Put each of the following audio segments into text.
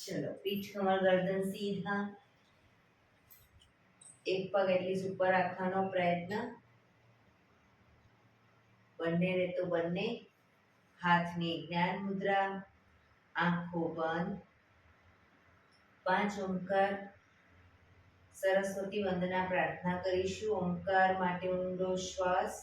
चलो पीठ कमर गर्दन सीधा, एक पग एटलीस्ट ऊपर રાખવાનો પ્રયત્ન, બંને રે તો બંને હાથની જ્ઞાન મુદ્રા, આંખો બંધ, 5 ઓમકાર સરસ્વતી વંદના પ્રાર્થના કરીશું। ઓમકાર માટે ઊંડો શ્વાસ,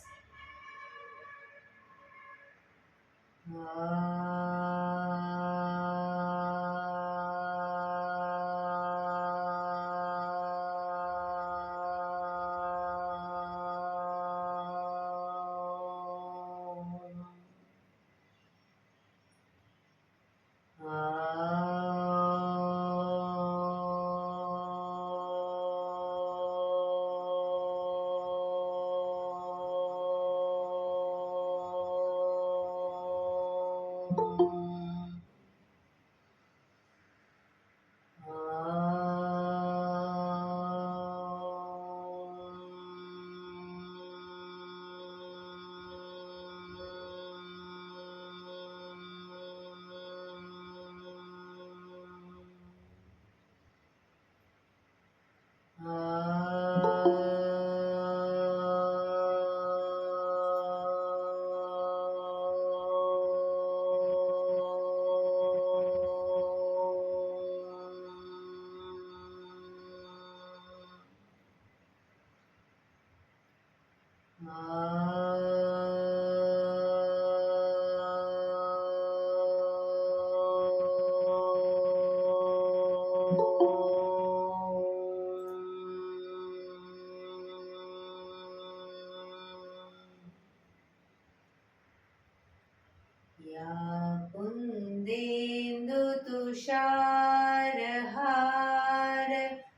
कुन्देन्दु तुषारहार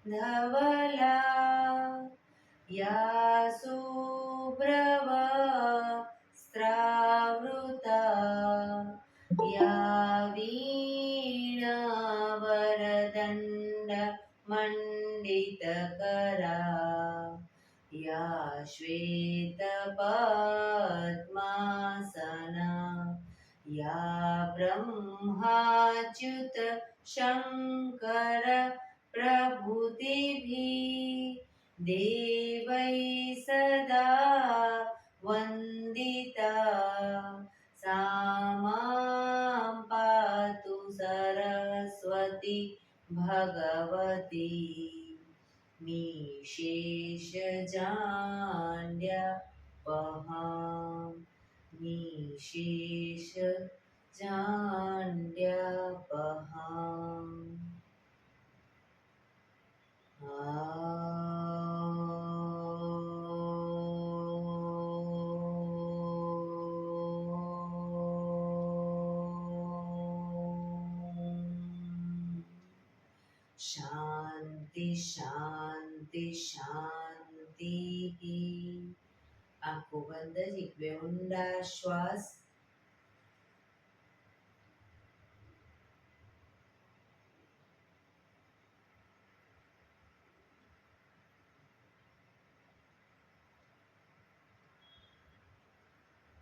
धवला, या शुभ्रवस्त्रावृता, या वीणावरदण्ड मण्डितकरा, या श्वेतपद्मासना, या ब्रह्माच्युत शङ्कर प्रभृतिभिः देवैः सदा वन्दिता, सा मां पातु सरस्वती भगवती निशेषजाड्यापहां, निशेषजाड्यापहां। शांति शांति शांति। आंखों बंद, एक वे ऊंडा श्वास,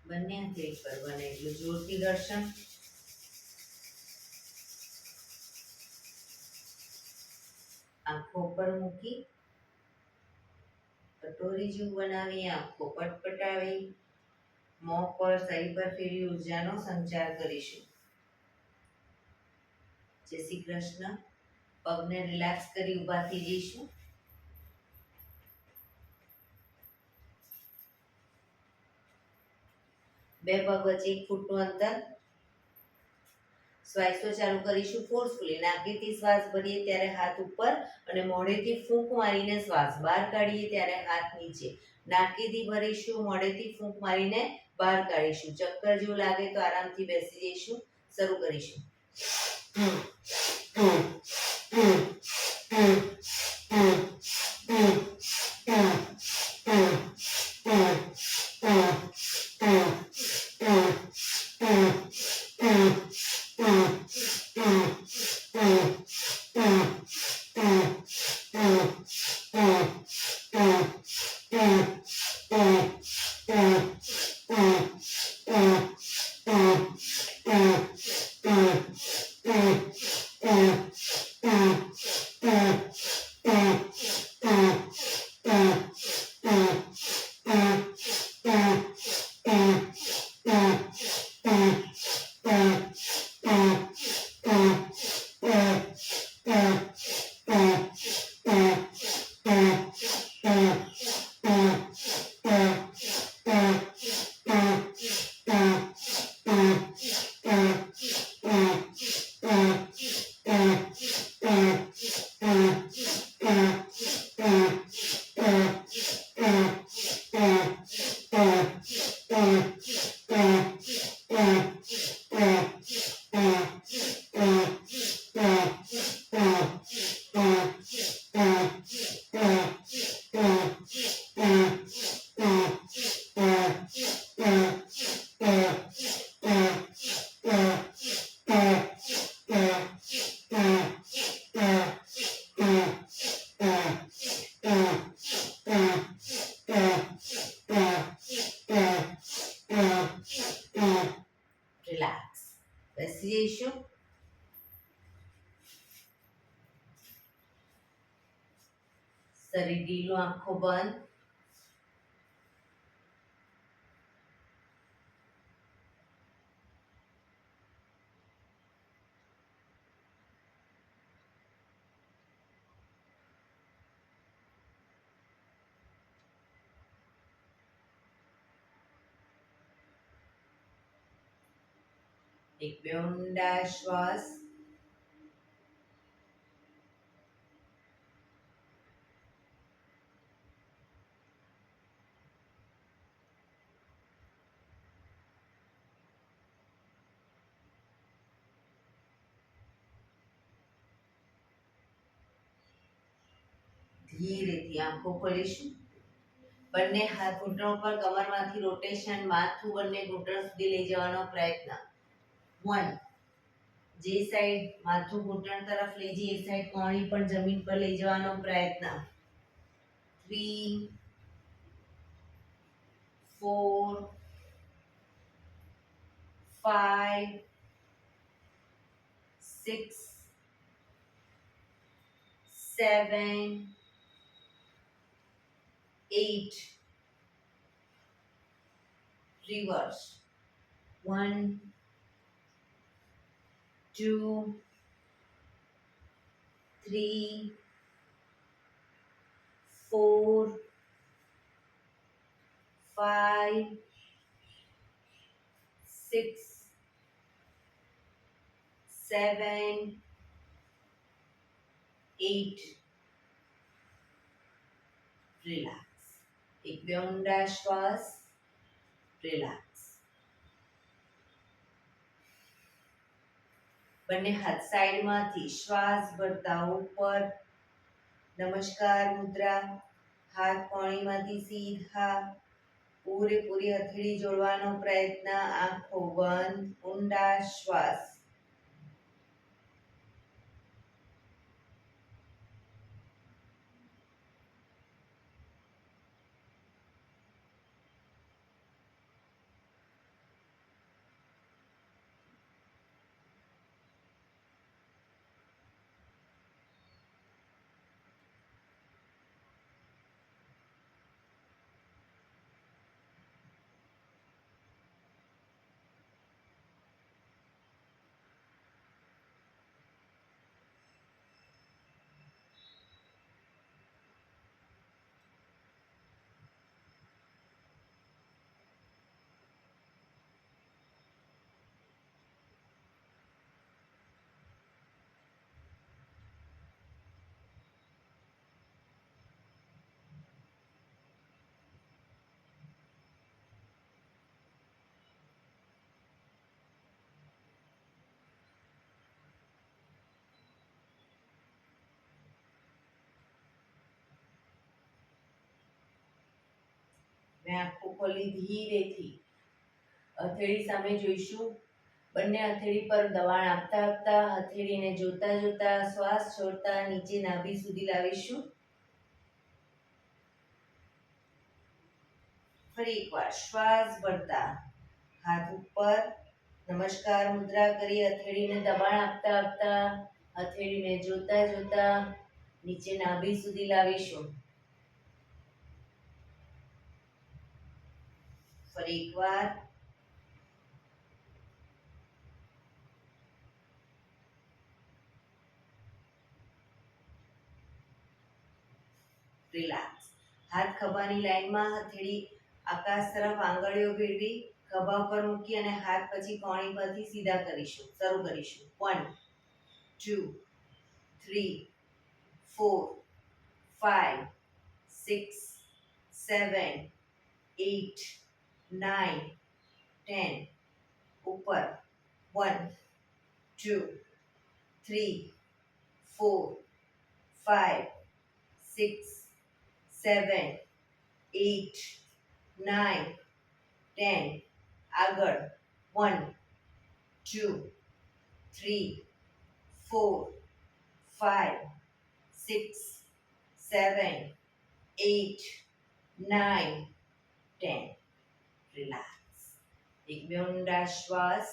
બંને હાથ એક પર બને એટલું જોરથી ઘર્ષણ, આંખો પર મૂકી કટોરી જેવું બનાવી આંખો પટપટાવી મોં પર શરીર પર ફેરવી ઉર્જાનો સંચાર કરીશું। જય શ્રી કૃષ્ણ। પગને રિલેક્સ કરી ઊભા થઈ જઈશું। બે પગ વચ્ચે 1 ફૂટનું અંતર। શ્વાસો ચાલુ કરીશું ફોર્સફુલી। નાકેથી શ્વાસ ભરીએ ત્યારે હાથ ઉપર અને મોઢેથી ફૂંક મારીને શ્વાસ બહાર કાઢીએ ત્યારે હાથ નીચે। નાકેથી ભરીશું, મોઢેથી ફૂંક મારીને બહાર કાઢીશું। ચક્કર જેવું લાગે તો આરામથી બેસી જઈશું। શરૂ કરીશું। રિલેક્સ. બેસી જઈશું. શરીર ઢીલું, આંખો બંધ. એક બે ઊંડા શ્વાસ. ધીરેથી આંખો ખોલીશું. બંને હાથ ઘૂંટણ ઉપર, કમરમાંથી રોટેશન, માથું બંને ઘૂંટણ સુધી લઈ જવાનો પ્રયત્ન. 1. જે સાઈડ માથું ઘૂંટણ તરફ લઈ જઈએ એ સાઈડ કોણી પણ જમીન પર લઈ જવાનો પ્રયત્ન. 3 4 5 6 7 8. Reverse. 1 2 3 4 5 6 7 8. રિલેક્સ. એક બે ઊંડા શ્વાસ. રિલેક્સ. બંને હાથ સાઈડમાંથી શ્વાસ ભરતા ઉપર. નમસ્કાર મુદ્રા. હાથ કોણીમાંથી સીધા. પૂરેપૂરી હથેળી જોડવાનો પ્રયત્ન. આંખો બંધ. ઊંડા શ્વાસ. મેં આંખો ખોલી ધીરેથી. હથેળી સામે જોઈશું. બંને હથેળી પર દબાણ આપતા આપતા, હથેળીને જોતા જોતા, શ્વાસ છોડતા નીચે નાભી સુધી લાવીશું. ફરી એકવાર શ્વાસ ભરતા હાથ ઉપર. નમસ્કાર મુદ્રા કરી હથેળીને દબાણ આપતા આપતા, હથેળીને જોતા જોતા નીચે નાભી સુધી લાવીશું. ફરી એકવાર. રિલેક્સ. હાથ ખભાની લાઈનમાં, હથેળી આકાશ તરફ આંગળીઓ ભેળવી ખભા પર મૂકી અને હાથ પછી કોણી પરથી સીધા કરીશું. શરૂ કરીશું. 1 2 3 4 5 6 7 8 9 10. ઉપર. 1 2 3 4 5 6 7 8 9 10. આગળ. 1 2 3 4 5 6 7 8 9 10. રિલેક્સ. એક બે ઊંડા શ્વાસ.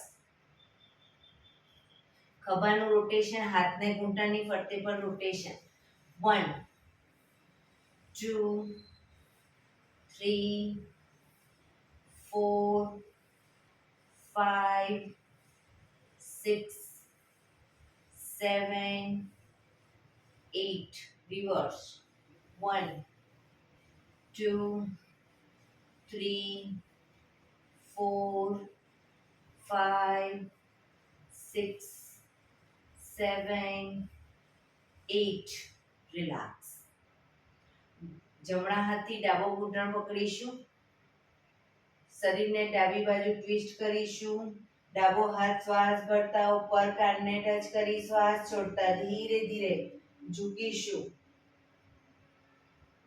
ખભાનું રોટેશન, હાથને ઘૂંટણની ફરતે પર રોટેશન. 1 2 3 4 5 6 7 8. Reverse. 1 2 3 4 5 6 7 8. રિલેક્સ. જમણા હાથથી ડાબો ઘૂંટણ પકડીશું. શરીરને ડાબી બાજુ ટ્વિસ્ટ કરીશું. ડાબો હાથ શ્વાસ ભરતા ઉપર કાનને ટચ કરી શ્વાસ છોડતા ધીરે ધીરે ઝૂકીશું.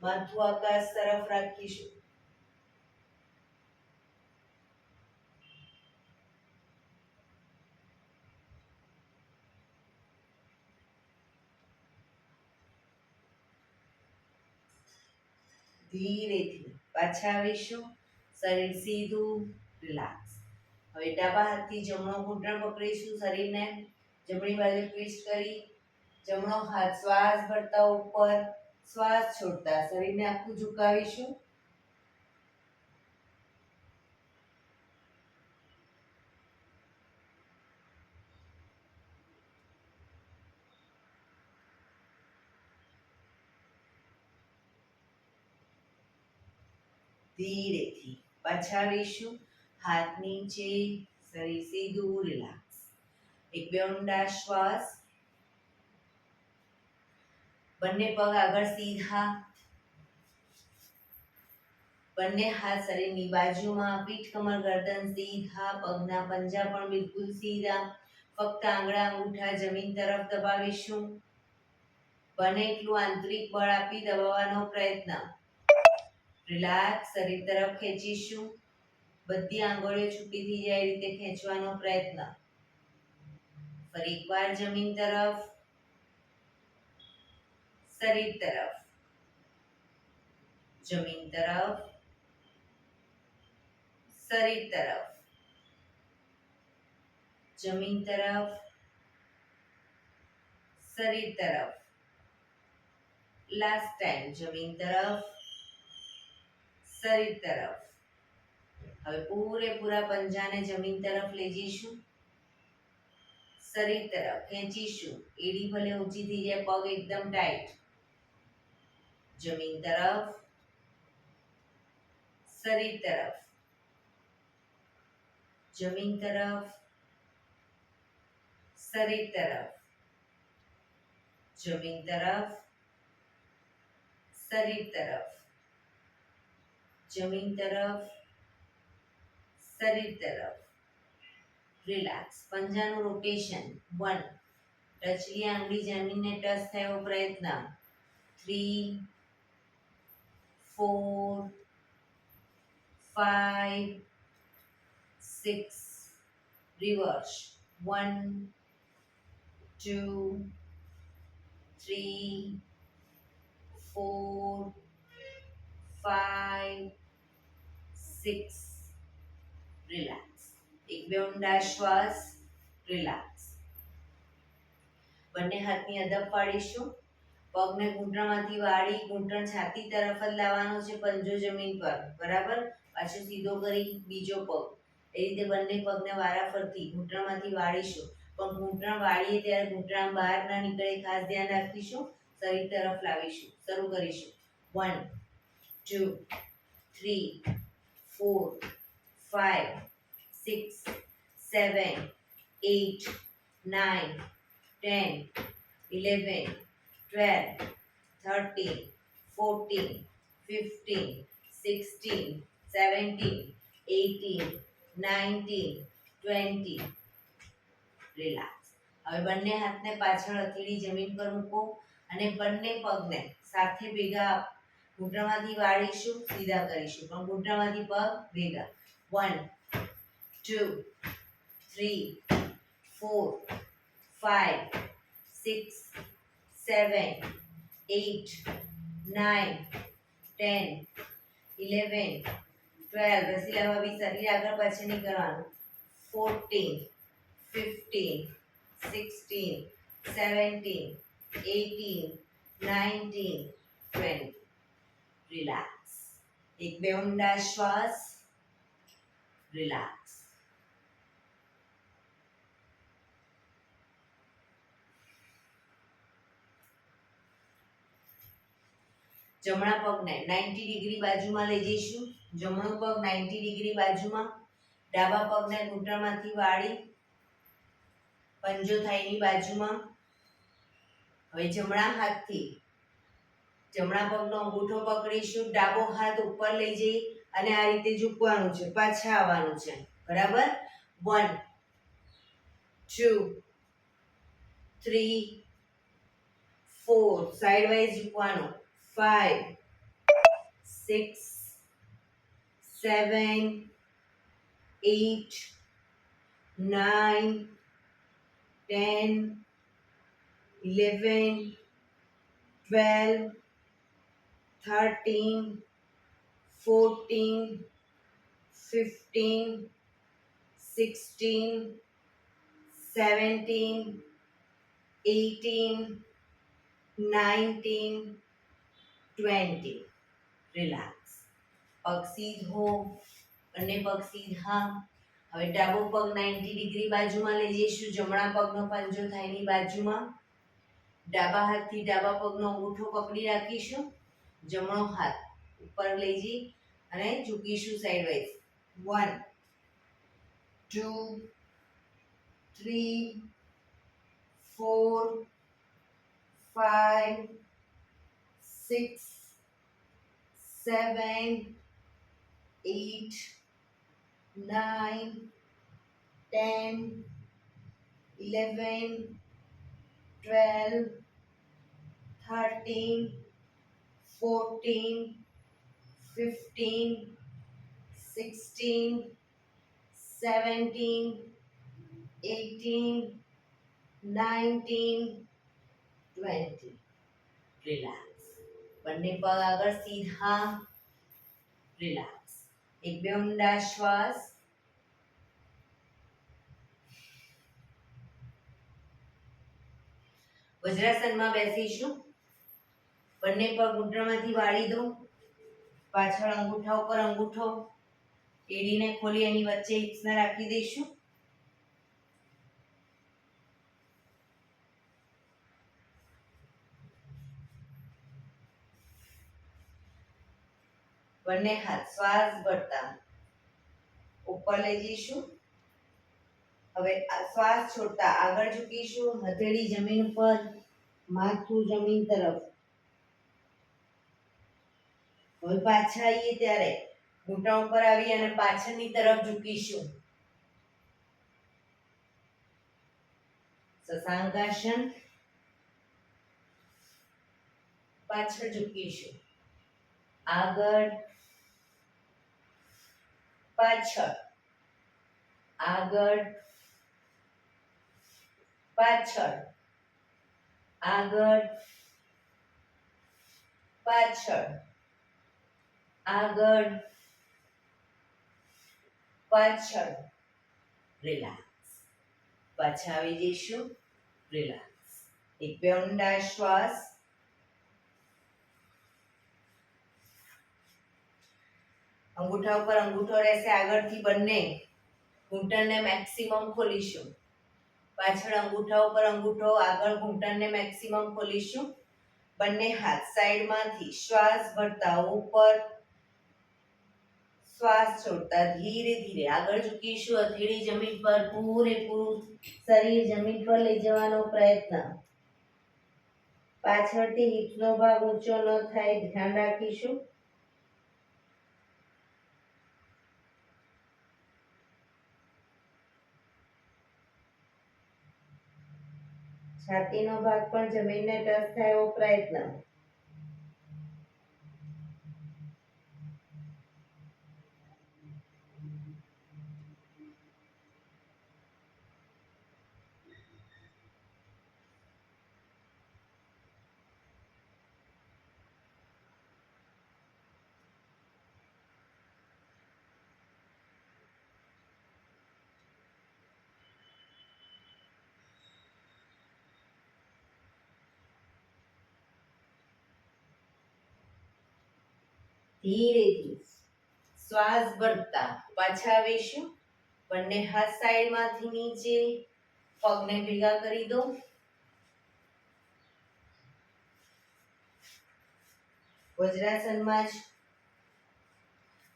માથું આકાશ તરફ રાખીશું. ધીરેથી પાછા આવીશું. શરીર સીધું, રિલેક્સ. હવે ડાબા હાથથી જમણો ઘૂંટણ પકડીશું. શરીરને જમણી બાજુ ટ્વિસ્ટ કરી જમણો હાથ શ્વાસ ભરતા ઉપર શ્વાસ છોડતા શરીરને આખું ઝુકાવીશું. ધીરેથી પાછા આવીશું. હાથ નીચે, શરીર સીધું, રિલેક્સ. એક બે ઊંડા શ્વાસ. બંને પગ આગળ સીધા. બંને હાથ શરીરની બાજુમાં. પીઠ કમર ગરદન સીધા. પગના પંજા પણ બિલકુલ સીધા. ફક્ત આંગળા અંગૂઠા જમીન તરફ દબાવીશું. બને એટલું આંતરિક બળ આપી દબાવવાનો પ્રયત્ન. રિલેક્સ. શરીર તરફ ખેંચીશું. બધી આંગળીઓ છૂટી થઈ જાય એ રીતે ખેંચવાનો પ્રયત્ન. ફરી એકવાર જમીન તરફ, શરીર તરફ, જમીન તરફ, શરીર તરફ, જમીન તરફ, શરીર તરફ. લાસ્ટ ટાઈમ જમીન તરફ, શરીર તરફ. હવે પૂરેપૂરા પંજાને જમીન તરફ લઈ જઈશું. શરીર તરફ ખેંચીશું. એડી ભલે ઊંચી થઈ જાય, પગ એકદમ ટાઈટ. જમીન તરફ, શરીર તરફ, જમીન તરફ, શરીર તરફ, જમીન તરફ, શરીર તરફ, જમીન તરફ, શરીર તરફ. રિલેક્સ. પંજાનું રોટેશન. 1 ટચલી આંગળી જમીનને ટચ થાય એવો પ્રયત્ન. 3 4 5 6. રિવર્સ. 1 2 3 4 5 6. રિલેક્સ. એક બે ઊંડા શ્વાસ. રિલેક્સ. બંને હાથની અદબ પાડીશું. પગને ઘૂંટણમાંથી વાળી ઘૂંટણ છાતી તરફ જ લાવવાનો છે. પંજો જમીન પર, બરાબર. પાછો સીધો કરી બીજો પગ. એ રીતે બંને પગને વારાફરતી ઘૂંટણમાંથી વાળીશું. પણ ઘૂંટણ વાળીએ ત્યારે ઘૂંટણ બહાર ના નીકળે ખાસ ધ્યાન રાખીશું. શરીર તરફ લાવીશું. શરૂ કરીશું. 1 2 3 4 5 6 7 8 9 10 11 12 13 14 15 16 17 18 19 20. રિલેક્સ. હવે બંને હાથને પાછળ હથેળી જમીન પર મૂકો અને બંને પગને સાથે ભેગા ઘૂંટણમાંથી વાળીશું. સીધા કરીશું, પણ ઘૂંટણમાંથી પગ ભેગા. 1 2 3 4 5 6 7 8 9 10 11 12 રસીલા ભાભી શરીર આગળ પાછળ નહીં કરવાનું 14 15 16 17 18 19 20 રિલેક્સ એક બે ઊંડા શ્વાસ રિલેક્સ જમણા પગને 90 ડિગ્રી બાજુમાં લઈ જઈશું જમણો પગ 90 ડિગ્રી બાજુમાં ડાબા પગને ઘૂંટણમાંથી વાળી પંજો થાઈની બાજુમાં હવે જમણા હાથથી જમણા પગનો અંગૂઠો પકડીશું ડાબો હાથ ઉપર લઈ જઈ અને આ રીતે ઝૂકવાનું છે પાછા આવવાનું છે બરાબર 1 2 3 4 સાઈડ વાઇઝ ઝૂકવાનું 5 6 7 8 9 10 11 12 13 14 15 16 17 18 19 20 રિલેક્સ પગ સીધો અને પગ સીધા હવે ડાબો પગ 90 ડિગ્રી બાજુમાં લઈ જઈશું જમણા પગનો પંજો થાઈની બાજુમાં ડાબા હાથથી ડાબા પગનો અંગૂઠો પકડી રાખીશું જમણો હાથ ઉપર લઈ જઈ અને ઝૂકીશું સાઈડ વાઇઝ 1 2 3 4 5 6 7 8 9 10 11 12 13 14 15 16 17 18 19 20 રિલેક્સ બંને પગ આગળ સીધા રિલેક્સ એક બે ઊંડા શ્વાસ વજ્રાસનમાં બેસીશું બંને પગ ઘૂંટણમાંથી વાળી દો પાછળ અંગૂઠા ઉપર અંગૂઠો એડીને ખોલી એની વચ્ચે હિપ્સને રાખી દઈશું બંને હાથ શ્વાસ ભરતા ઉપર લઈ જઈશું હવે શ્વાસ છોડતા આગળ ઝૂકીશું હથેળી જમીન ઉપર માથું જમીન તરફ હવે પાછા આવીએ ત્યારે ઘૂંટણ ઉપર આવી અને પાછળની તરફ ઝૂકીશું શશાંકાસન પાછળ ઝૂકીશું આગળ પાછળ આગળ પાછળ આગળ પાછળ આગળ પાછળ રિલેક્સ પાછા આવી જઈશું રિલેક્સ એક બે ઊંડા શ્વાસ અંગૂઠા ઉપર અંગૂઠો રહેશે આગળથી બંને ઘૂંટણને મેક્સિમમ ખોલીશું પાછળ અંગૂઠા ઉપર અંગૂઠો આગળ ઘૂંટણને મેક્સિમમ ખોલીશું બંને હાથ સાઈડમાંથી શ્વાસ ભરતા ઉપર શ્વાસ છોડતા ધીરે ધીરે આગળ ઝૂકીશું હથેળી જમીન પર પૂરેપૂરું શરીર જમીન પર લઈ જવાનો પ્રયત્ન પાછળથી હિપનો ભાગ ઊંચો ન થાય ધ્યાન રાખીશું છાતીનો ભાગ પણ જમીનને ટચ થાય એવો પ્રયત્ન ધીરેથી શ્વાસ ભરતા પાછા આવીશું. બંને હાથ સાઈડમાંથી નીચે, પગને ભેગા કરી દો. વજ્રાસનમાં જ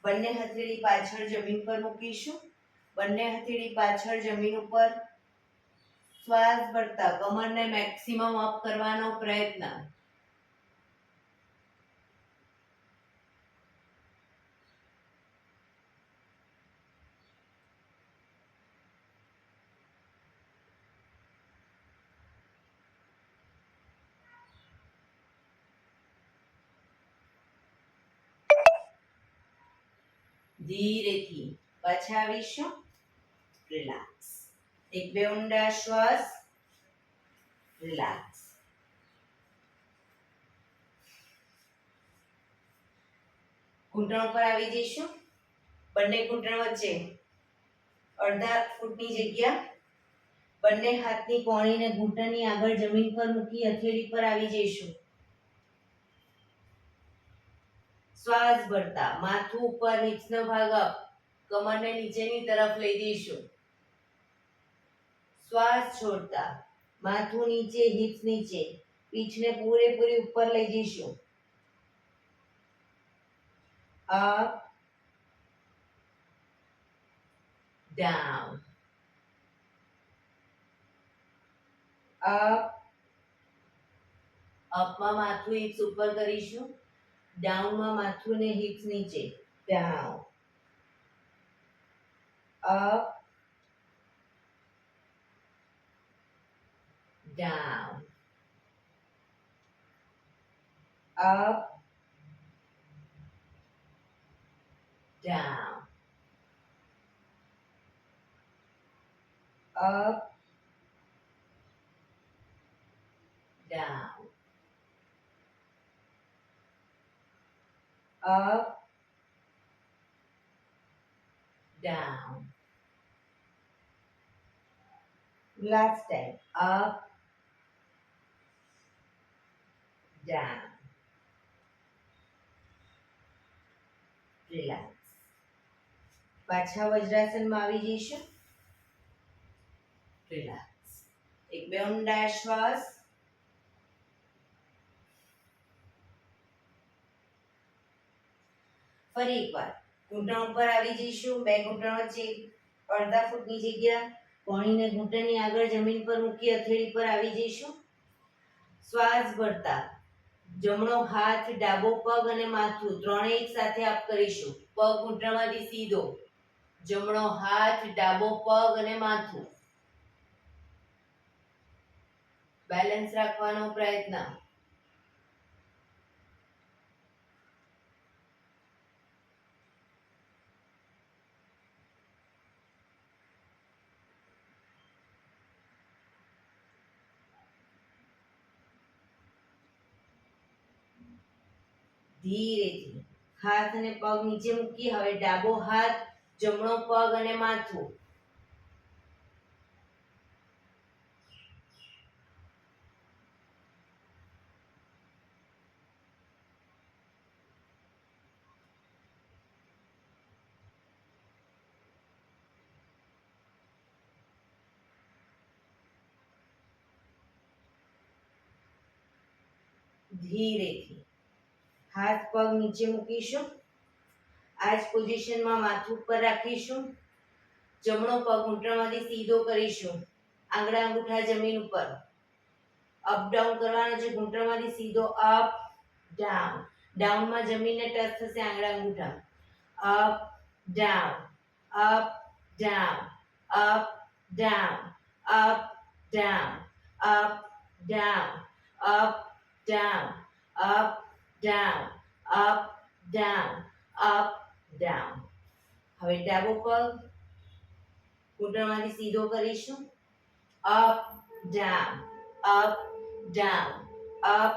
બંને હથેળી પાછળ જમીન પર મૂકીશું. બંને હથેળી પાછળ જમીન ઉપર શ્વાસ ભરતા કમરને મેક્સિમમ અપ કરવાનો પ્રયત્ન. ધીરેથી પાછા આવીશું. રિલેક્સ. એક બે ઊંડા શ્વાસ. રિલેક્સ. ઘૂંટણ પર આવી જઈશું. બંને ઘૂંટણ વચ્ચે અડધા ફૂટની જગ્યા. બંને હાથની કોણીને ઘૂંટણની આગળ જમીન પર મૂકી હથેળી પર આવી જઈશું. શ્વાસ ભરતા માથું ઉપર, હિપ્સનો ભાગ અપ, કમરને નીચેની તરફ લઈ જઈશું. શ્વાસ છોડતા માથું નીચે, હિપ્સ નીચે, પીઠને પૂરેપૂરી ઉપર લઈ જઈશું. Up, down, up. અપમાં માથું હિપ્સ ઉપર કરીશું. ડાઉનમાં માથું ને હિપ્સ નીચે. Down, up, down, up, down, up, down, up, down. Last time. Up, down. Relax. પાછા વજ્રાસનમાં આવી જઈશું. રિલેક્સ. એક બે ઊંડા શ્વાસ. ફરી એકવાર ઘૂંટણ ઉપર આવી જઈશું. બે ઘૂંટણ વચ્ચે અડધા ફૂટની જગ્યા. કોણીને ઘૂંટણની આગળ જમીન પર મૂકી હથેળી પર આવી જઈશું. શ્વાસ ભરતા જમણો હાથ, ડાબો પગ અને માથું ત્રણેય એક સાથે આપ કરીશું. પગ ઘૂંટણમાંથી સીધો. જમણો હાથ, ડાબો પગ અને માથું. બેલેન્સ રાખવાનો પ્રયત્ન. ધીરેથી હાથ અને પગ નીચે મૂકી હવે ડાબો હાથ, જમણો પગ અને માથું. ધીરેથી હાથ પગ નીચે મૂકીશું. આ જ પોઝિશનમાં માથું ઉપર રાખીશું. જમણો પગ ઘૂંટણમાંથી સીધો કરીશું. આંગળા અંગૂઠા જમીન ઉપર. અપ ડાઉન કરવાનો છે. ઘૂંટણમાંથી સીધો અપ, ડાઉન. ડાઉનમાં જમીનને ટચ થશે આંગળા અંગૂઠા. Up, down, up, down, up, down, up, down, up, down, up, down, up, down, up, down, up, down. હવે ડાબો પગ ઘૂંટણમાંથી સીધો કરીશું. Up, down, up, down, up,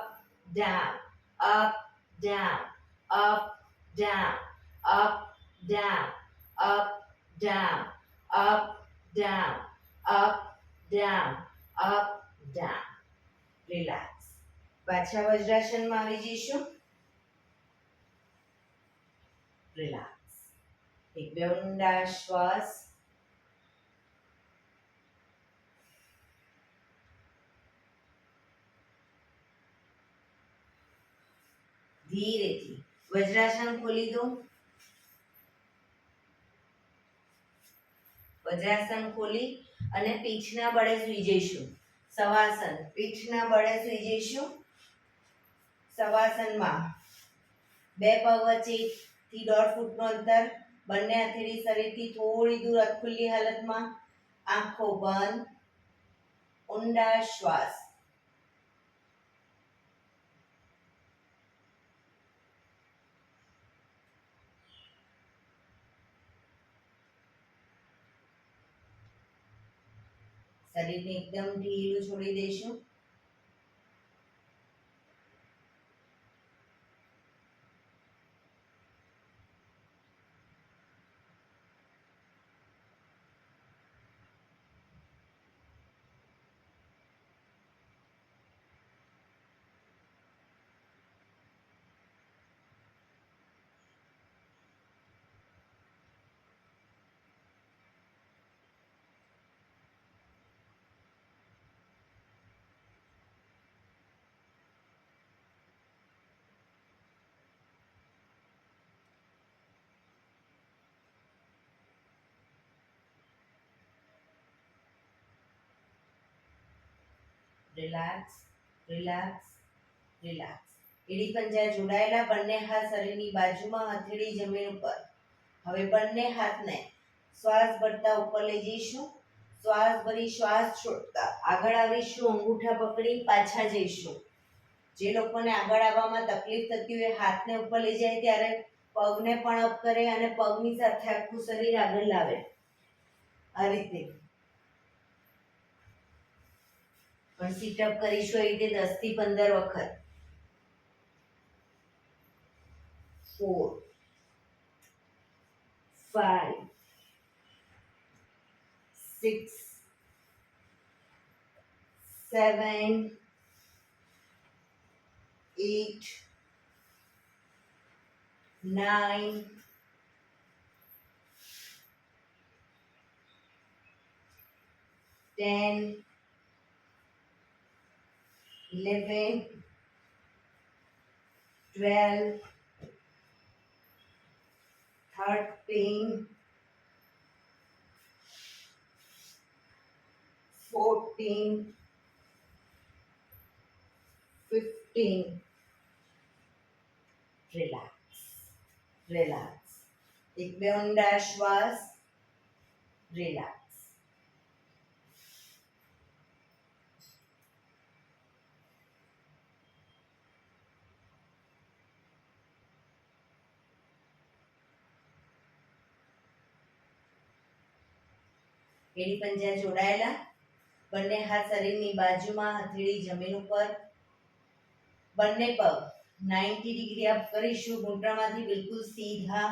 down, up, down, up, down, up, down, up, down, up, down, up, down, up, down. Relax. પાછા વજ્રાસનમાં આવી જઈશું. Relax. એક બે ઊંડા શ્વાસ. ધીરેથી વજ્રાસન ખોલી દો. વજ્રાસન ખોલી અને પીઠના બળે સૂઈ જઈશું. શવાસન, પીઠના બળે સૂઈ જઈશું. શવાસનમાં બે પગ વચ્ચેથી 1.5 ફૂટનું અંતર, બંને હથેળી શરીરથી થોડી દૂર અધખુલ્લી હાલતમાં, આંખો બંધ, ઊંડા શ્વાસ. શરીરને એકદમ ઢીલું છોડી દઈશું. Relax, relax, relax. એડી પંજા જોડાયેલા, બંને હાથ શરીરની બાજુમાં, હથેળી જમીન ઉપર. હવે બંને હાથને શ્વાસ ભરતા ઉપર લઈ જઈશું. શ્વાસ ભરી શ્વાસ છોડતા આગળ આવીશું. અંગૂઠા પકડી પાછા જઈશું. જે લોકોને આગળ આવવામાં તકલીફ થતી હોય હાથને ઉપર લઈ જાય ત્યારે પગને પણ અપ કરે અને પગની સાથે આખું શરીર આગળ લાવે. આ રીતે પણ સીટઅપ કરીશું એ રીતે 10 થી 15 વખત. 4 5 6 7 8 9 10 11 12 13 14 15. Relax, relax. એક બે ઊંડા શ્વાસ. રિલેક્સ. એડી પંજા જોડાયેલા, બંને હાથ શરીરની બાજુમાં, હથેળી જમીન ઉપર. બંને પગ 90 ડિગ્રી અપ કરીશું. ઘૂંટણમાંથી બિલકુલ સીધા.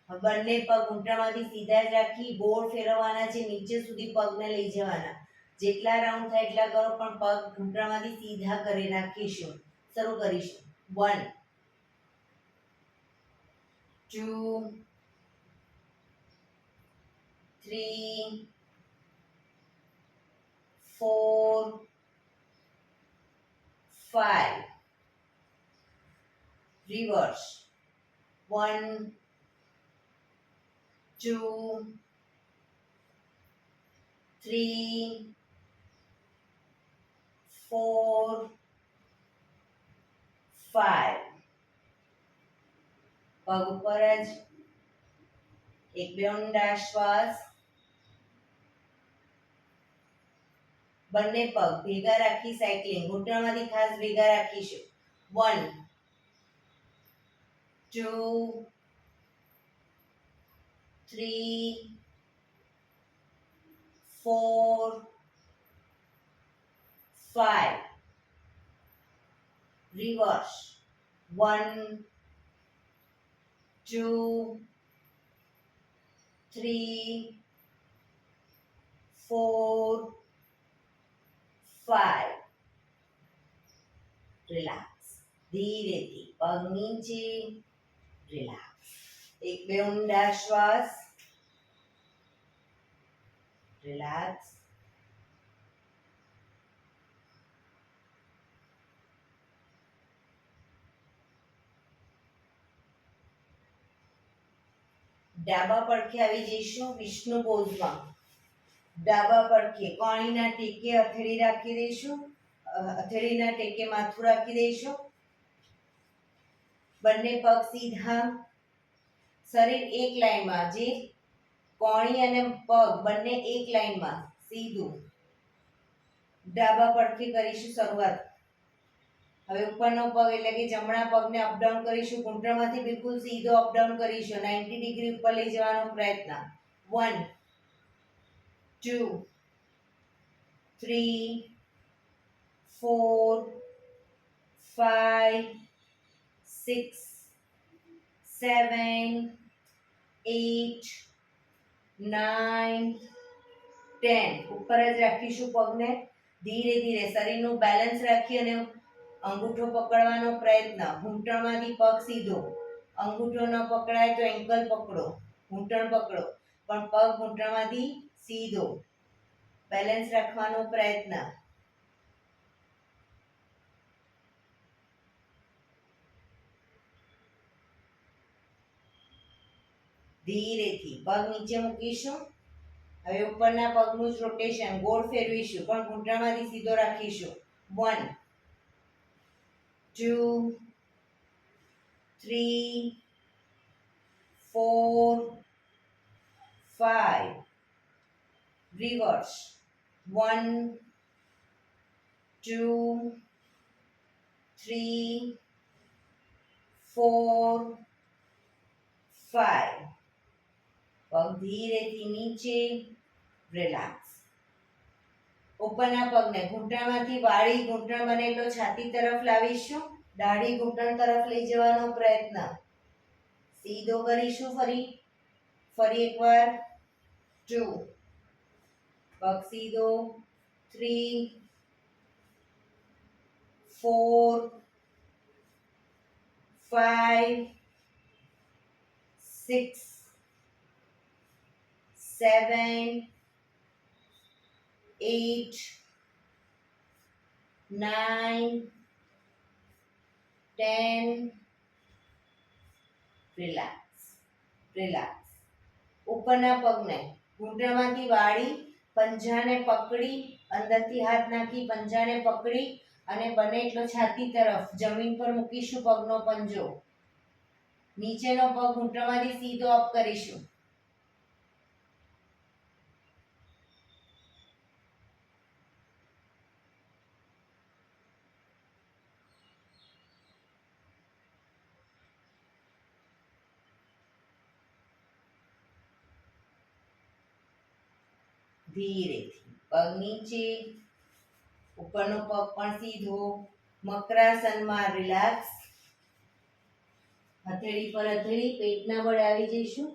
બંને પગ ઘૂંટણમાંથી સીધા જ રાખી ગોળ ફેરવવાના છે. નીચે સુધી પગને લઈ જવાના. જેટલા રાઉન્ડ થાય એટલા કરો, પણ પગ ઘૂંટણમાંથી સીધા કરી રાખીશું. શરૂ કરીશું. 1 2 3 4 5. Reverse. 1 2 3 4 5. પગ ઉપર જ. એક બે ઊંડા શ્વાસ. બંને પગ ભેગા રાખી સાયકલિંગ. ઘૂંટણમાંથી ખાસ ભેગા રાખીશું. 1 2 3 4 5. Reverse. 1 2 3 4 5. રિલેક્સ. ધીરેથી પગ નીચે, રિલેક્સ. એક બે ઊંડા શ્વાસ. રિલેક્સ. ડાબા પડખે આવી જઈશું વિષ્ણુ પોઝમાં. ડાબા પડખે કોણીના ટેકે હથેળી રાખી દઈશું. હથેળીના ટેકે માથું રાખી દઈશું. બંને પગ સીધા. શરીર એક લાઈનમાં, જે કોણી અને પગ બંને એક લાઈનમાં સીધું. ડાબા પડખે કરીશું શરૂઆત. હવે ઉપરનો પગ એટલે કે જમણા પગને અપડાઉન કરીશું. ઘૂંટણમાંથી બિલકુલ સીધો અપડાઉન કરીશું. 90 ડિગ્રી ઉપર લઈ જવાનો પ્રયત્ન. 1 2 3 4 5 6 7 8 9 10. ઉપર જ રાખીશું પગને. ધીરે ધીરે શરીરનું બેલેન્સ રાખી અને અંગૂઠો પકડવાનો પ્રયત્ન. ઘૂંટણમાંથી પગ સીધો. અંગૂઠો ન પકડાય તો એન્કલ પકડો, ઘૂંટણ પકડો, પણ પગ ઘૂંટણમાંથી સીધો. બેલેન્સ રાખવાનો પ્રયત્ન. ધીરેથી પગ નીચે મૂકીશું. હવે ઉપરના પગનું જ રોટેશન ગોળ ફેરવીશું, પણ ઘૂંટણમાંથી સીધો રાખીશું. 1 2 3 4 5. રિવર્સ. 1 2 3 4 5. પગ ધીરેથી નીચે. રિલેક્સ. ઉપરના પગને ઘૂંટણમાંથી વાળી ઘૂંટણ બનેલો છાતી તરફ લાવીશું. દાઢી ઘૂંટણ તરફ લઈ જવાનો પ્રયત્ન. સીધો કરીશું. ફરી એકવાર. 2 પગ સીધો. 3 4 5 6 7 8 9 10. રિલેક્સ. રિલેક્સ. ઉપરના પગને ઘૂંટણમાંથી વાળી પંજાને પકડી, અંદરથી હાથ નાખી પંજાને પકડી અને બને એટલો છાતી તરફ જમીન પર મૂકીશું. પગનો પંજો. નીચેનો પગ ઘૂંટણમાંથી સીધો અપ કરીશું. ધીરેથી પગ નીચે. ઉપરનો પગ પણ સીધો. મકરાસનમાં. રિલેક્સ. હથેળી પર હથેળી પેટના બળે આવી જઈશું.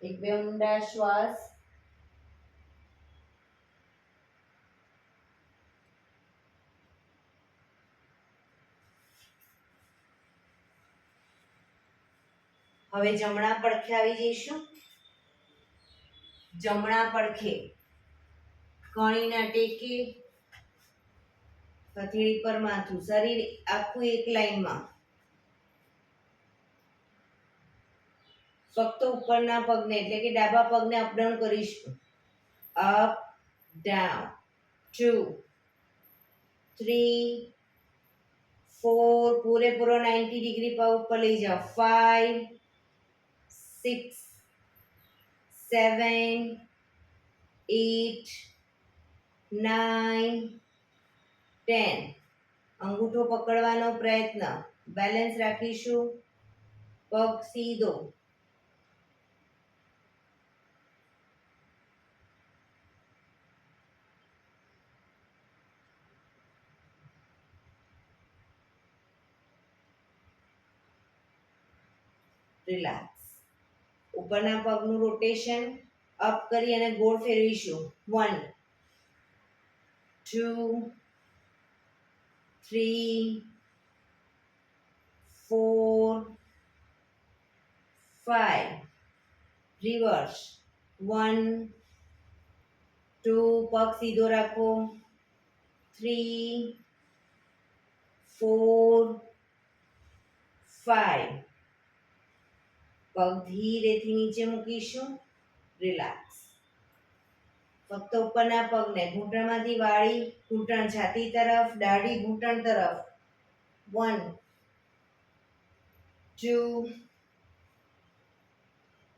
એક બે ઊંડા શ્વાસ. હવે જમણા પડખે આવી જઈશું. જમણા પડખે કણીના ટેકે, હથેળી પર માથું. શરીર આખું એક લાઈનમાં. ફક્ત ઉપરના પગને એટલે કે ડાબા પગને અપડાઉન કરીશું. Up down. 2 3 4. પૂરેપૂરો 90 ડિગ્રી પગ ઉપર લઈ જાઓ. 5 6 7 8 9 10. અંગૂઠો પકડવાનો પ્રયત્ન. બેલેન્સ રાખીશું. પગ સીધો. રિલેક્સ. ઉપરના પગનું રોટેશન અપ કરી અને ગોળ ફેરવીશું. 1 2 3 4 5 રિવર્સ 1 2 પગ સીધો રાખો 3 4 5 પગ ધીરેથી નીચે મૂકીશું રિલેક્સ ફક્ત ઉપરના પગને ઘૂંટણમાંથી વાળી ઘૂંટણ છાતી તરફ દાઢી ઘૂંટણ તરફ 1 2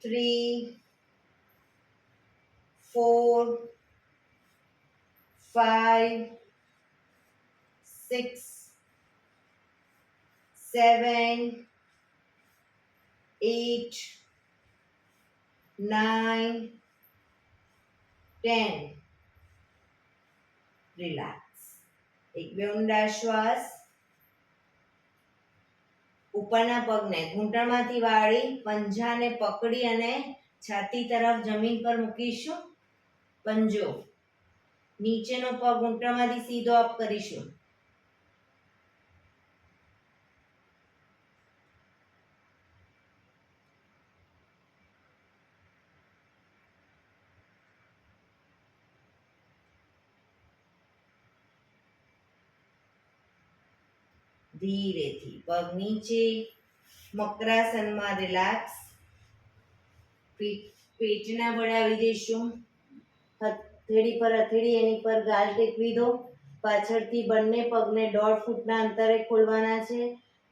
3 4 5 6 7 8 9 10 રિલેક્સ એક બે ઊંડા શ્વાસ ઉપરના પગને ઘૂંટણમાંથી વાળી પંજાને પકડી અને છાતી તરફ જમીન પર મૂકીશું પંજો નીચેનો પગ ઘૂંટણમાંથી સીધો અપ કરીશું ધીરેથી પગ નીચે મકરાસનમાં રિલેક્સ પેટના બળાવી દઈશું હથેળી પર હથેળી એની પર ગાલ ટેકવી દો પાછળથી બંને પગને 1.5 ફૂટના અંતરે ખોલવાના છે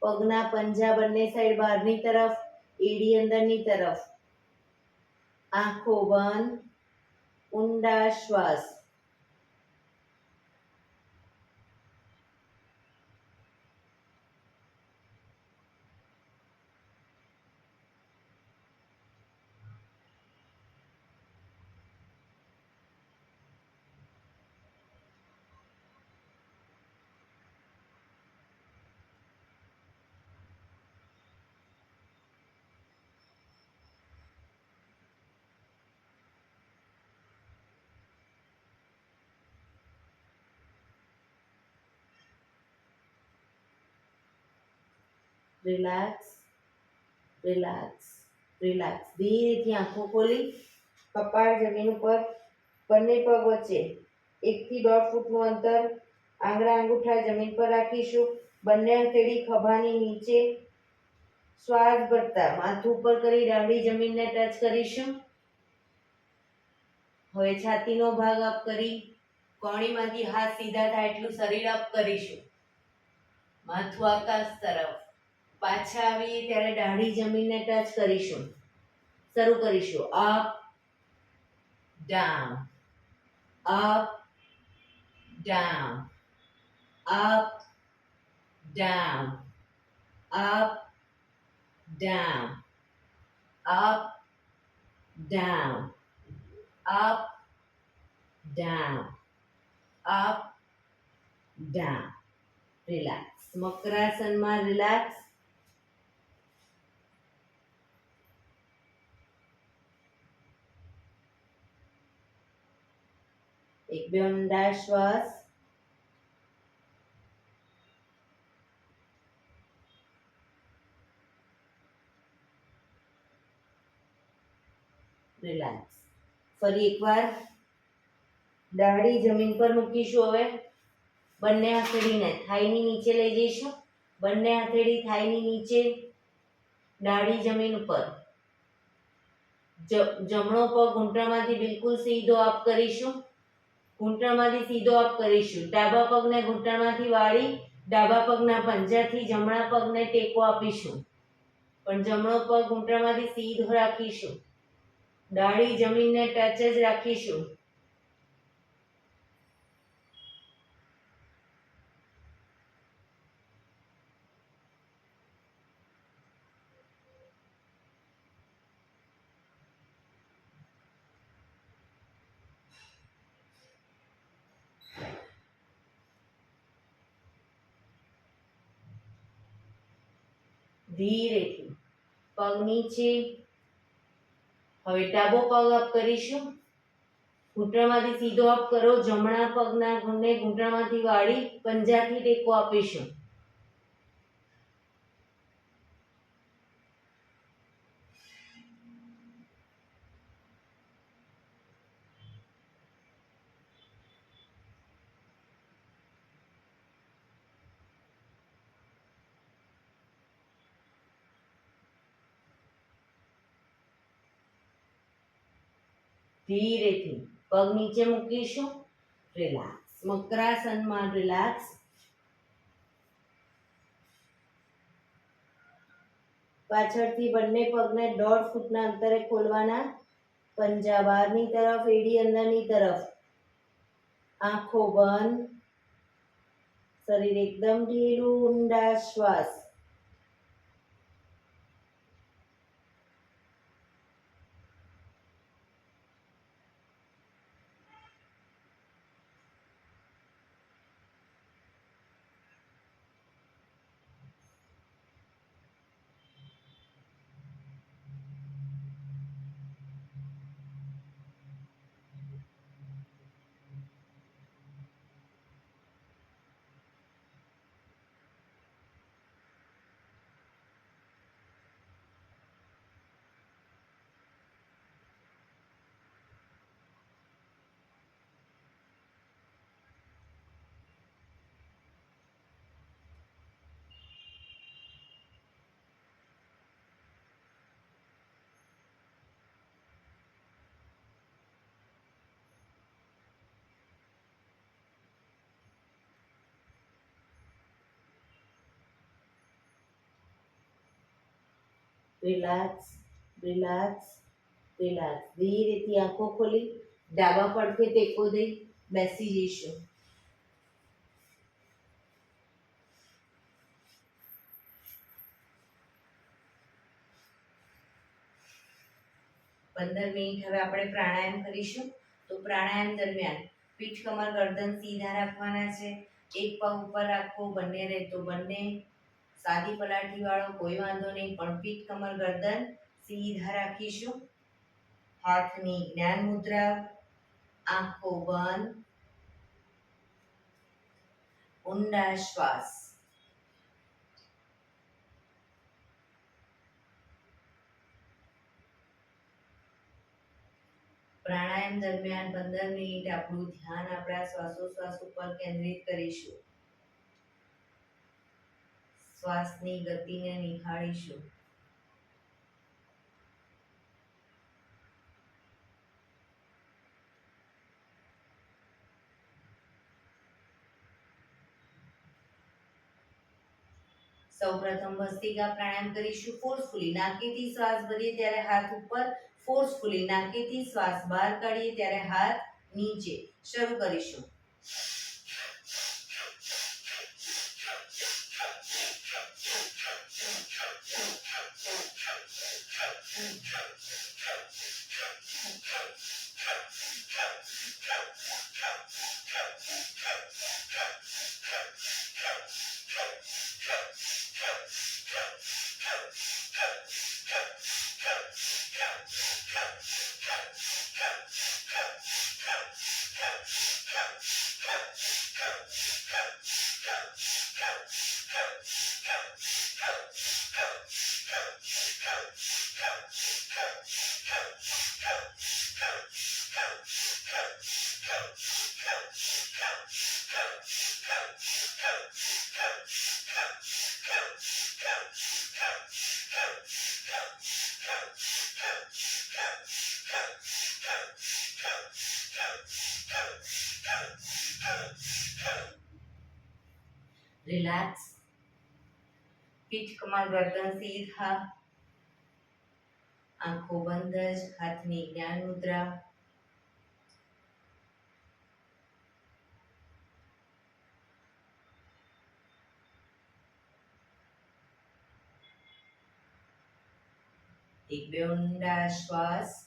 પગના પંજા બંને સાઈડ બહારની તરફ એડી અંદરની તરફ આંખો બંધ ઊંડા શ્વાસ રિલેક્સ રિલેક્સ રિલેક્સ ધીરેથી આંખો ખોલી કપાળ જમીન ઉપર બંને પગ વચ્ચે 1 થી 1.5 ફૂટનું અંતર આંગળા અંગૂઠા જમીન પર રાખીશું બંને હથેળી ખભાની નીચે શ્વાસ ભરતા માથું ઉપર કરી દાઢી જમીનને ટચ કરીશું હવે છાતીનો ભાગ અપ કરી કોણીમાંથી હાથ સીધા થાય એટલું શરીર અપ કરીશું માથું આકાશ તરફ પાછા આવીએ ત્યારે દાઢી જમીનને ટચ કરીશું શરૂ કરીશું up down up down up down up down up down up down up down relax મકરાસનમાં રિલેક્સ એક બે ઊંડા શ્વાસ રિલેક્સ ફરી એકવાર દાઢી જમીન પર મૂકીશું હવે બંને હથેળીને થાઈની નીચે લઈ જઈશું બંને હથેળી થાઈની નીચે દાઢી જમીન ઉપર જમણો પગ ઘૂંટણમાંથી બિલકુલ સીધો અપ કરીશું ઘૂંટણમાંથી સીધો અપ કરીશું ડાબા પગને ઘૂંટણમાંથી વાળી ડાબા પગના પંજાથી જમણા પગને ટેકો આપીશું પણ જમણો પગ ઘૂંટણમાંથી સીધો રાખીશું દાઢી જમીનને ટચ જ રાખીશું ધીરેથી પગ નીચે હવે ડાબો પગ અપ કરીશું ઘૂંટણમાંથી સીધો અપ કરો, જમણા પગના ઘૂંટણને ઘૂંટણમાંથી વાળી પંજાથી ટેકો આપીશું. ધીરેથી પગ નીચે મૂકીશું. રિલેક્સ. મકરાસનમાં રિલેક્સ. પાછળથી બંને પગને 1.5 ફૂટના અંતરે ખોલવાના. પંજા બહારની તરફ, એડી અંદરની તરફ. આંખો બંધ. શરીર એકદમ ઢીલું. ઊંડા શ્વાસ. રિલેક્સ. રિલેક્સ. રિલેક્સ. ધીરેથી આંખો ખોલી ડાબા પડખે ટેકો દઈ બેસી જઈશું. 15 મિનિટ હવે આપણે પ્રાણાયામ કરીશું. તો પ્રાણાયામ દરમિયાન પીઠ, કમર, ગરદન સીધા રાખવાના છે. એક પગ ઉપર રાખવો, બંને રહે તો બંને. સાદી પલાઠી વાળો કોઈ વાંધો નહીં, પણ પીઠ, કમર, ગરદન સીધા રાખીશું. હાથની જ્ઞાન મુદ્રા. આંખો બંધ. ઊંડા શ્વાસ. પ્રાણાયામ દરમિયાન 15 મિનિટ આપણું ધ્યાન આપણા શ્વાસોશ્વાસ ઉપર કેન્દ્રિત કરીશું. શ્વાસની ગતિને નિહાળીશું. સૌપ્રથમ ભસ્ત્રિકા પ્રાણાયામ કરીશું. ફોર્સફુલી નાકેથી શ્વાસ ભરીએ ત્યારે હાથ ઉપર, ફોર્સફુલી નાકેથી શ્વાસ બહાર કાઢીએ ત્યારે હાથ નીચે. શરૂ કરીશું. રિલેક્સ. પીઠ, કમર, ગરદન સીધા. આંખો બંધ જ. હાથની જ્ઞાન મુદ્રા. એક બે ઊંડા શ્વાસ.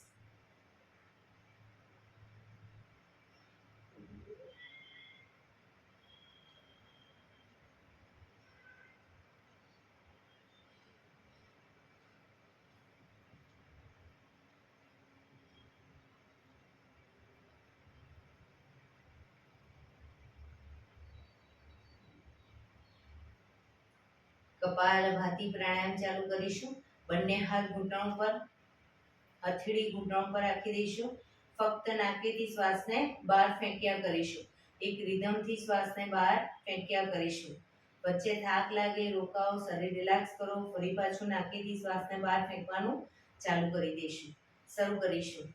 કપાલભાતિ પ્રાણાયામ ચાલુ કરીશું. બંને હાથ ઘૂંટણ પર, હથેળી ઘૂંટણ પર રાખી દઈશું. ફક્ત નાકેથી શ્વાસને બહાર ફેંક્યા કરીશું. એક રિધમથી શ્વાસને બહાર ફેંક્યા કરીશું. વચ્ચે થાક લાગે રોકાઓ, શરીર રિલેક્સ કરો, ફરી પાછું નાકેથી શ્વાસને બહાર ફેંકવાનું ચાલુ કરી દઈશું. શરૂ કરીશું.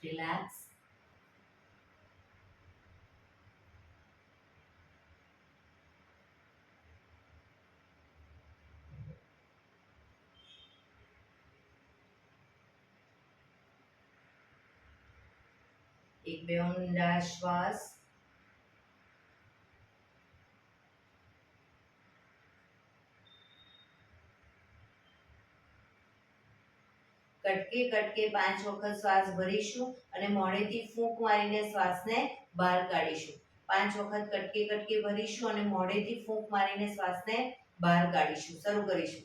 રિલેક્સ. એક બે ઊંડા શ્વાસ. કટકે કટકે 5 વખત શ્વાસ ભરીશું અને મોઢેથી ફૂંક મારીને શ્વાસને બહાર કાઢીશું. 5 વખત કટકે કટકે ભરીશું અને મોઢેથી ફૂંક મારીને શ્વાસને બહાર કાઢીશું. શરૂ કરીશું.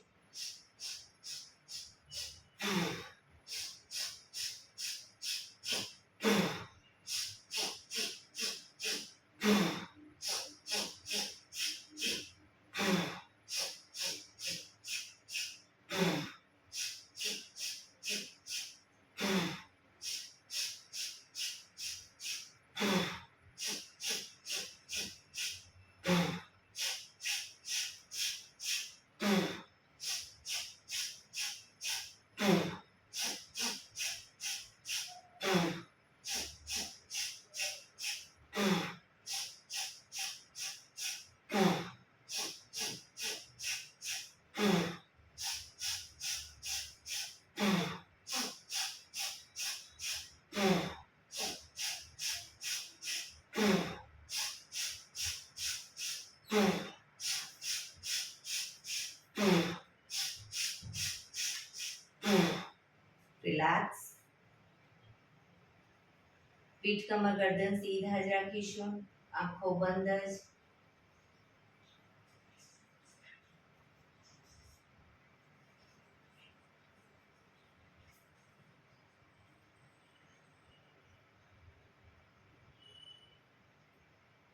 રિલેક્સ. પીઠ કમર ગરદન સીધા જ રાખીશું. આંખો બંધ જ.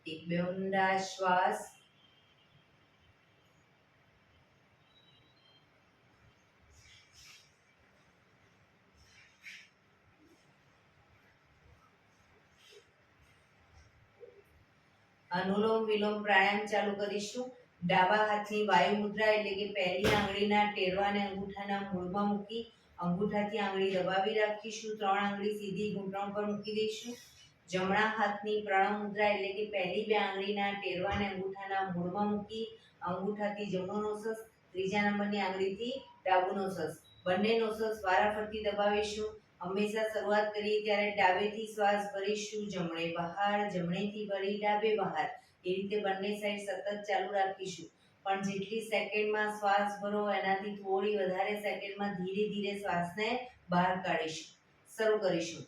એક બે ઊંડા શ્વાસ. અનુલોમ વિલોમ પ્રાણાયામ ચાલુ કરીશું. ડાબા હાથની વાયુ મુદ્રા એટલે કે પહેલી આંગળીના ટેરવાને અંગૂઠાના મૂળમાં મૂકી અંગૂઠાથી આંગળી દબાવી રાખીશું. 3 આંગળી સીધી ઘૂંટણ પર મૂકી દઈશું. જમણા હાથની પ્રણવ મુદ્રા એટલે કે પહેલી 2 આંગળીના ટેરવાને અંગૂઠાના મૂળમાં મૂકી અંગૂઠાથી જમણો નોસસ, ત્રીજા નંબરની આંગળીથી ડાબુ નોસસ, બંને નોસસ વારાફરતી દબાવીશું. હંમેશા શરૂઆત કરીએ ત્યારે ડાબેથી શ્વાસ ભરીશું, જમણે બહાર, જમણેથી ભરી ડાબે બહાર. એ રીતે બંને સાઈડ સતત ચાલુ રાખીશું. પણ જેટલી સેકન્ડમાં શ્વાસ ભરો એનાથી થોડી વધારે સેકન્ડમાં ધીરે ધીરે શ્વાસને બહાર કાઢીશું. શરૂ કરીશું.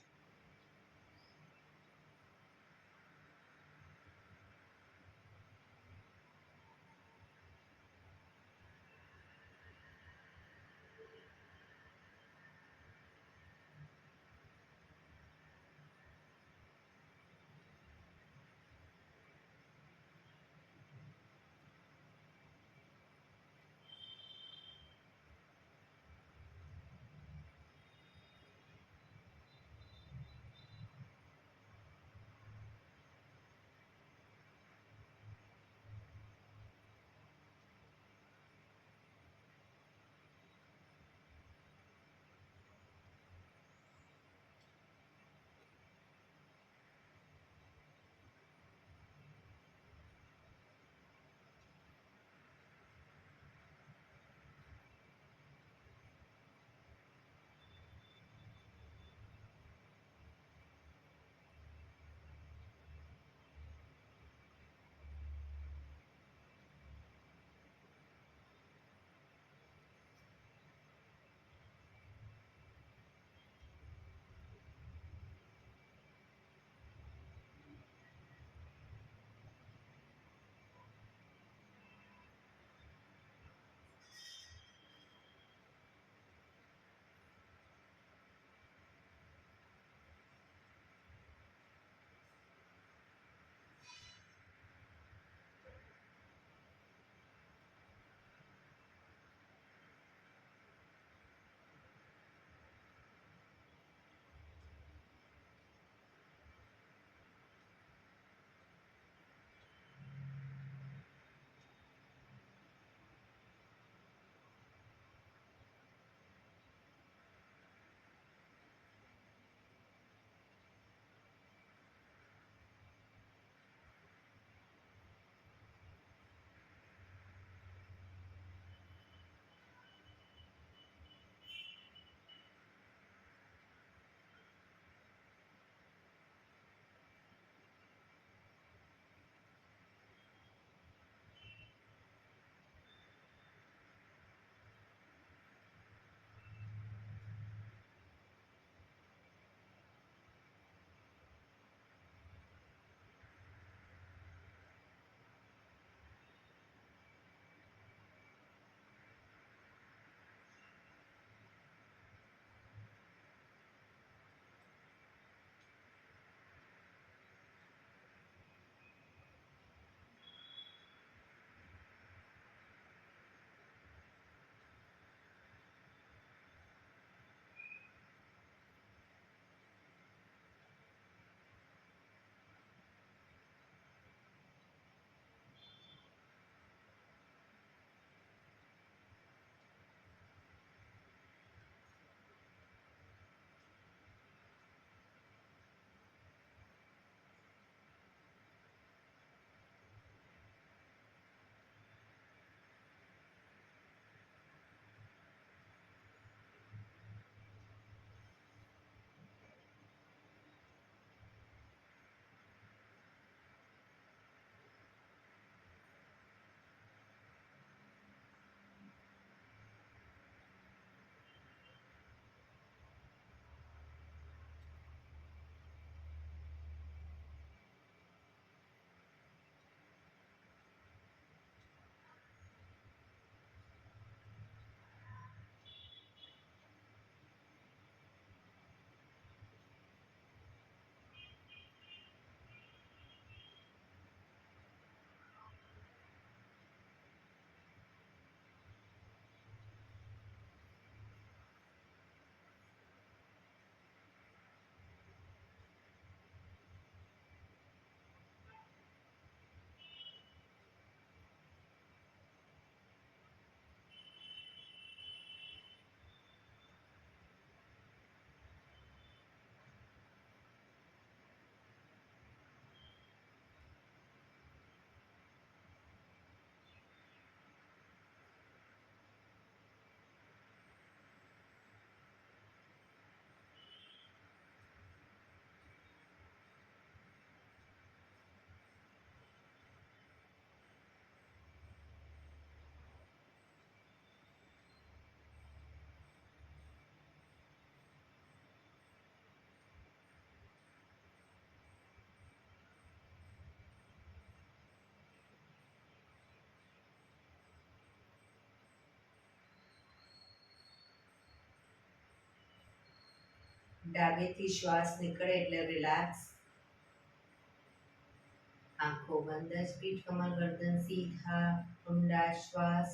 ડાબેથી શ્વાસ નીકળે એટલે રિલેક્સ. આંખો બંધ જ, પીઠ કમર ગરદન સીધા, ઊંડા શ્વાસ.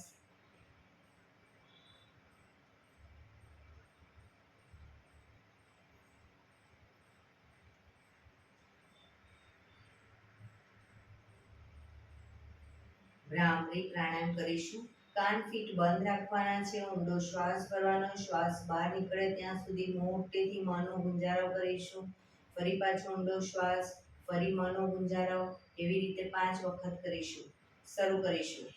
ભ્રામરી પ્રાણાયામ કરીશું. કાન ફીટ બંધ રાખવાના છે, ઊંડો શ્વાસ ભરવાનો, શ્વાસ બહાર નીકળે ત્યાં સુધી મોટેથી મનનો ગુંજારો કરીશું. ફરી પાછો ઊંડો શ્વાસ, ફરી મનનો ગુંજારો, એવી રીતે 5 વખત કરીશું. શરૂ કરીશું.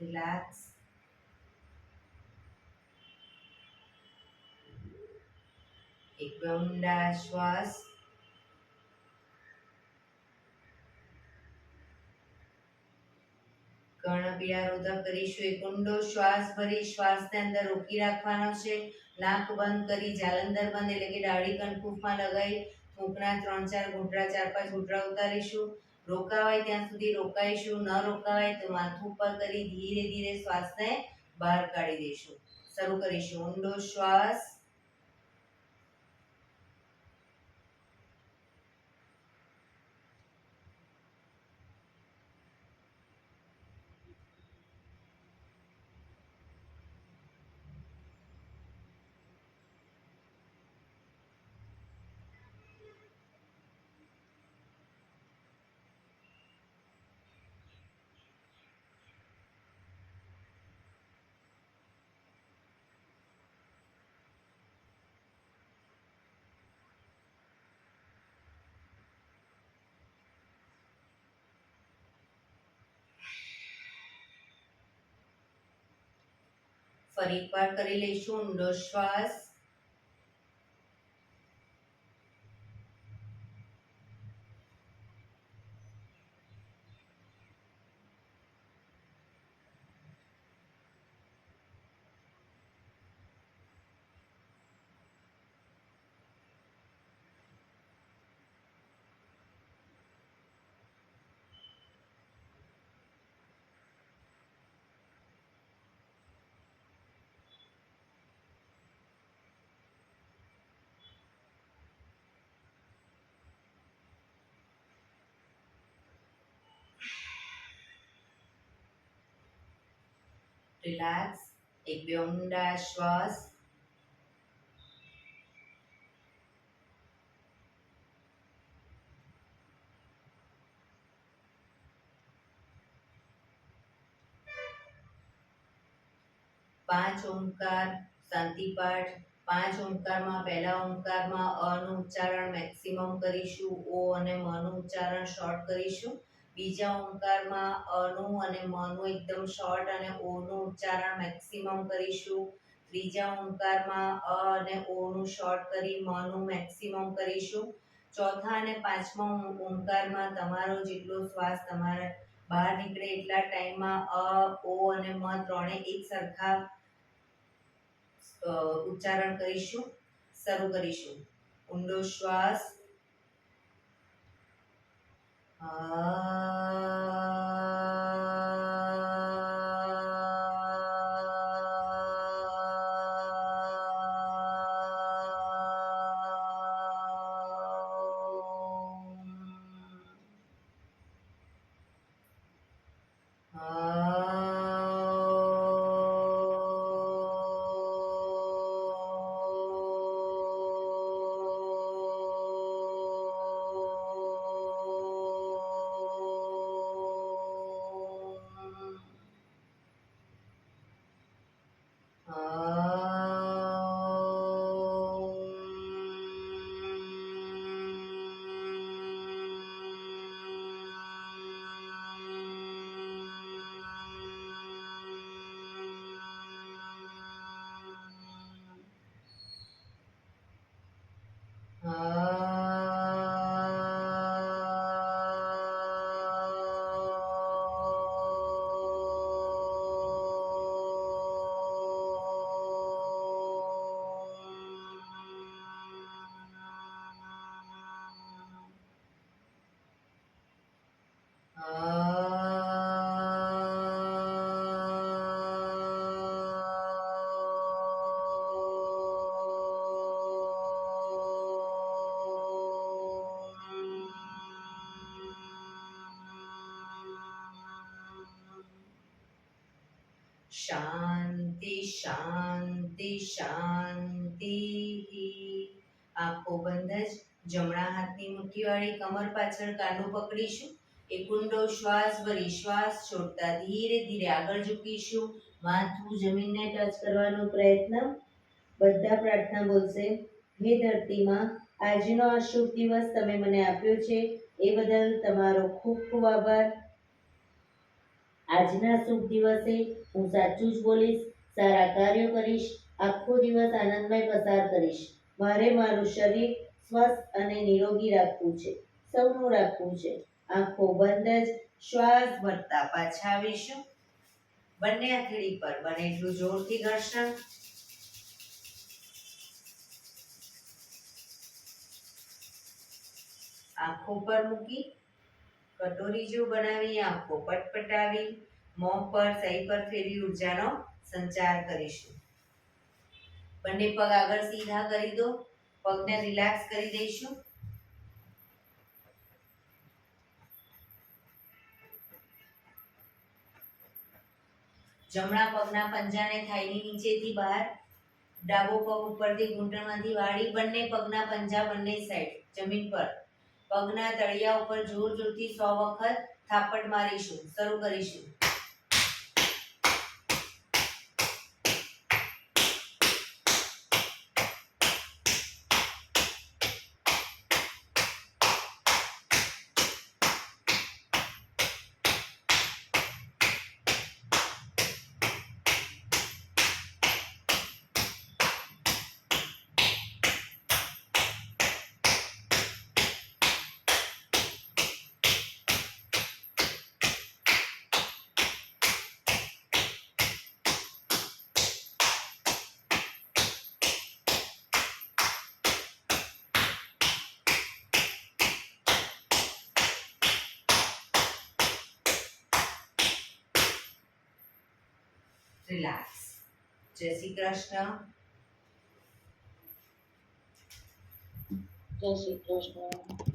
રિલેક્સ. એક ઊંડા શ્વાસ. કર્ણપીળા કરીશું. એક ઊંડો શ્વાસ ભરી શ્વાસને અંદર રોકી રાખવાનો છે. નાક બંધ કરી જાલંધર બંધ એટલે કે દાઢી કણકુફમાં લગાવી થૂંકના 3-4 ઘૂંટડા 4-5 ઘૂંટડા ઉતારીશું. રોકાવાય ત્યાં સુધી રોકાઈશું, ન રોકાવાય તો માથું ઉપર કરી ધીરે ધીરે શ્વાસને બહાર કાઢી દઈશું. શરૂ કરીશું. ઊંડો શ્વાસ. ફરી એકવાર કરી લઈશું. ઊંડો શ્વાસ. રિલેક્સ. એક ઊંડા શ્વાસ. પાંચ ઓમકાર શાંતિપાઠ. 5 ઓમકારમાં પહેલા ઓમકારમાં અ નું ઉચ્ચારણ મેક્સિમમ કરીશું, ઓ અને મ નું ઉચ્ચારણ શોર્ટ કરીશું. બીજા ઓમકારમાં અ નું અને મ નું એકદમ શોર્ટ અને ઓ નું ઉચ્ચારણ મેક્સિમમ કરીશું. ત્રીજા ઓમકારમાં અ અને ઓ નું શોર્ટ કરી મ નું મેક્સિમમ કરીશું. ચોથા અને પાંચમા ઓંકારમાં તમારો જેટલો શ્વાસ તમારા બહાર નીકળે એટલા ટાઈમમાં અ, ઓ અને મ ત્રણે એક સરખા ઉચ્ચારણ કરીશું. શરૂ કરીશું. ઊંડો શ્વાસ, શાંતિ શાંતિ શાંતિ. આંખો બંધ જ જમણા હાથની મુઠ્ઠીવાળી કમર પાછળ કાંડું પકડીશું. એક ઊંડો શ્વાસ ભરી શ્વાસ છોડતા ધીરે ધીરે આગળ ઝૂકીશું. માથું જમીનને ટચ કરવાનો પ્રયત્ન. બધા પ્રાર્થના બોલશે. હે ધરતીમાં, આજનો આ શુભ દિવસ તમે મને આપ્યો છે એ બદલ તમારો ખૂબ ખૂબ આભાર. આજના શુભ દિવસે હું સાચું જ બોલીશ, સારા કાર્યો કરીશ, આખો દિવસ આનંદમય પસાર કરીશ. મારે મારું શરીર સ્વસ્થ અને નિરોગી રાખવું છે, સૌનું રાખવું છે. આંખો બંધ જ શ્વાસ ભરતા પાછા આવીશું. બંને હથેળી પર બને એટલું જોરથી ઘર્ષણ. આંખો પર મૂકી કટોરી જેવું બનાવી આંખો પટપટાવી મોં પર સહી પર ફેરવી ઉર્જાનો સંચાર કરીશું. બંને પગ આગળ સીધા કરી દો. પગને રિલેક્સ કરી દઈશું. જમણા પગના પંજાને થાઈની નીચેથી બહાર, ડાબો પગ ઉપરથી ઘૂંટણમાંથી વાળી બંને પગના પંજા બંને સાઈડ જમીન પર. પગના તળિયા ઉપર જોર જોરથી 100 વખત થાપટ મારીશું. શરૂ કરીશું. રિલેક્સ. જય શ્રી કૃષ્ણ. જય શ્રી કૃષ્ણ.